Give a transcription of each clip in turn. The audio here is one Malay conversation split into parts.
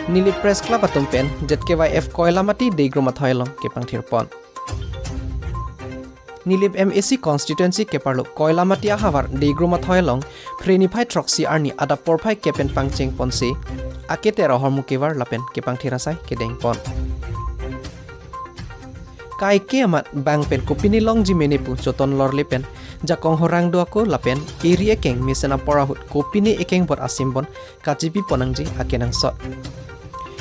Nili Press Club atum pen ZKYF Koilamati Deigroma Thoilong Kepang Thirpon Nilip MAC constituency keparlo Koilamati Havar Deigroma Thoilong Frenify Troxy Arni Adaporphai Kepen Pangcheng Ponsi Aketera Hormukevar Lapen Kepang Thirasai Kedeng Pon Kai Kiamat Bang Pen Kupini Long Jimenipu Joton Lor Lepen Jakong Horang Duako Lapen Iri Ekeng Misena Porahut Kupini Ekeng Bot Asimbon Kajipi Ponangji Akenang Sot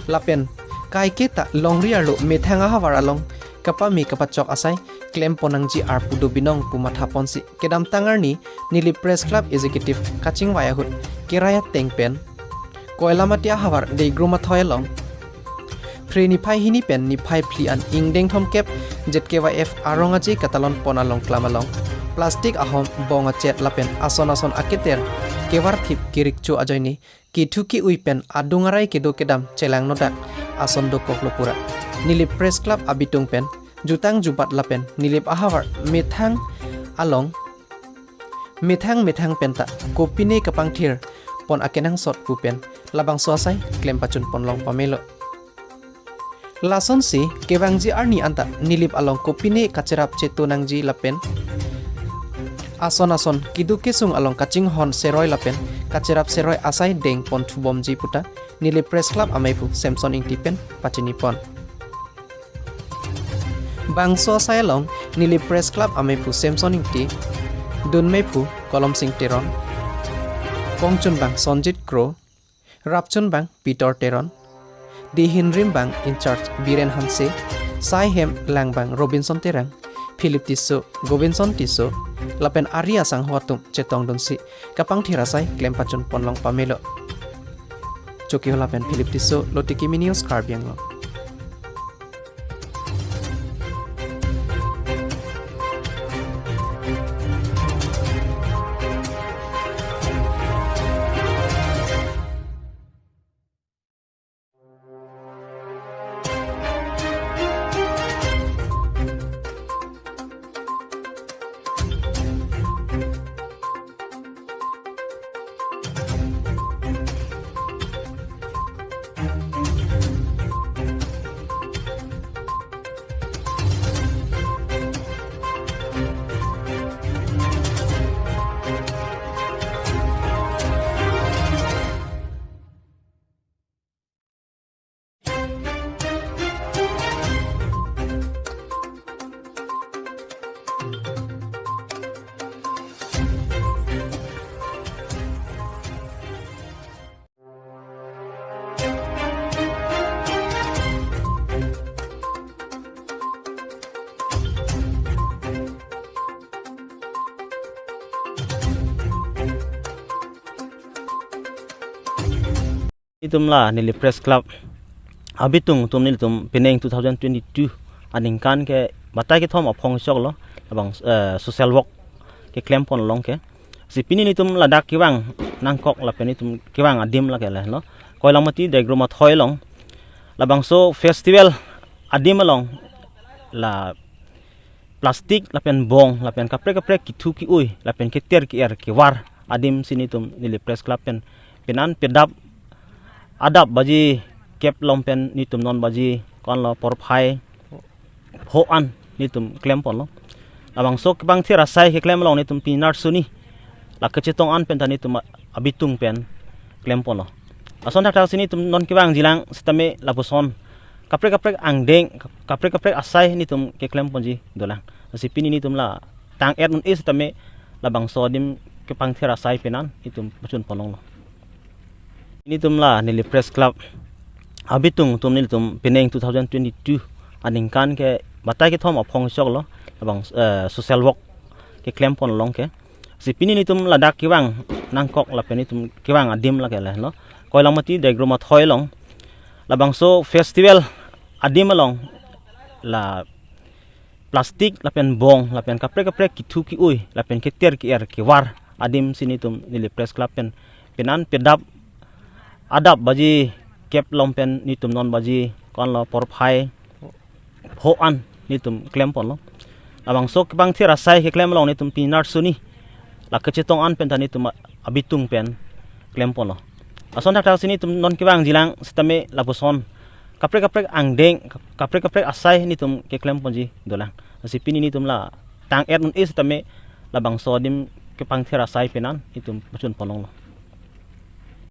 Lapen Kai Keta Long Riarlo Methanga Havaralong Kapami Kapachok Asai Klem Ponangji Arpudo Binong Pumatha Ponsi Kedam Tangarni Nili Press Club Executive Kaching Wayahut Kiraya Tengpen Koilamatia Havar Deigroma Thoilong Frenify Hini Pen Niphai Plian Ingdeng Thom Kep ZKYF Arongaji Katalon Ponalong Klamalong Plastik Ahom Bonga Chet Lapen Ason Aketer Kevar Thip Kirikcho Ajoini Kithuki Uipen Adungarai Kedo Kedam Chelang Nodak Ason Dokoklopura Nilip Press Club Abitung Pen Jutang Jubat Lapen Nilip Ahavar Methang Along Methang Penta Kopine Kapang Thir Pon Akenang Sot Pupen Labang Suasai Klem Pachun Ponlong Pamelo Lason si Kevangji Arni Anta Nilip Along Kopine Kacerap Cetunangji Lapen Ason Kidu Kesung Along Kaching Hon Seroi Lapen Kacerap Seroi Asai Deng Pon Thubomji Puta Nilip Press Club Amaipu Samson Ingtipen Pachini Pon Bangso Sayalong Nilip Press Club Amaipu Samson Ingti Dunmeipu Kolom Sing Teron Kongchun Bang Sonjit Kro Rapchun Bang Peter Teron Di Hinrim Bang in charge Biren Hanse Sai Hem Lang Bang Robinson Terang Philip Tiso Govinson Tiso Lapen Arya Sang Hotum Chetong Donsi Kapang Thirasai Klem Pachun Ponlong Pamelo Choki Lapen Philip Tiso Lotiki Minios Karbianglo Itumlah Nili Press Club Abitung tum nil tum Penang 2022 aningkan ke batai ke thom aphong sok lo abang social work ke claim pon long ke sipini ni tum ladak kiwang nangkok la peni tum kiwang adim la ke la no Koilamati Deigroma Thoilong labang so festival adim long la plastik la pen bong la pen kapre kitu ki ui la pen ke ter ki er ki war adim sini tum Nili Press Club pen penan pedap adap baji kep lompen nitum non baji kon lo porphai ho an nitum klem pon lo abang sok bang thira sai ke klem long nitum pinar suni la kecetong an pen tani tum abitung pen klem pon lo ason thak sini tum non ki bang jilang stame la puson kapre ang deng kapre asai nitum ke klem pon ji dolang sipini nitum la tang er nun is stame la bang sodim ke pang thira sai penan nitum pachun ponong lo ini tumlah Nili Press Club Abitung tum nil tum Penang 2022 aningkan ke batai ke thom aphong sok lo abang social work ke claim pon long ke sipini ni tum ladak kiwang nangkok la peni tum kiwang adim la ke la no Koilamati Deigroma Thoilong labang so festival adim long la plastik la pen bong la pen kapre kitu ki ui la pen ke ter ki er ki war adim sini tum Nili Press Club pen penan pedap adap baji kep lompen nitum non baji kon lo porphai ho an nitum klem pon lo abang sok bang thira sai ke klem long nitum pinar suni la kecetong an pen tani tum abitung pen klem pon lo ason tak tahu sini tum non kibang jilang setame lapuson kaprek angdeng kaprek asai ni tum ke klem ponji dolang si pini ni tum la tang er nun is setame labang sodim ke pangthera sai penan itum pacun ponong lo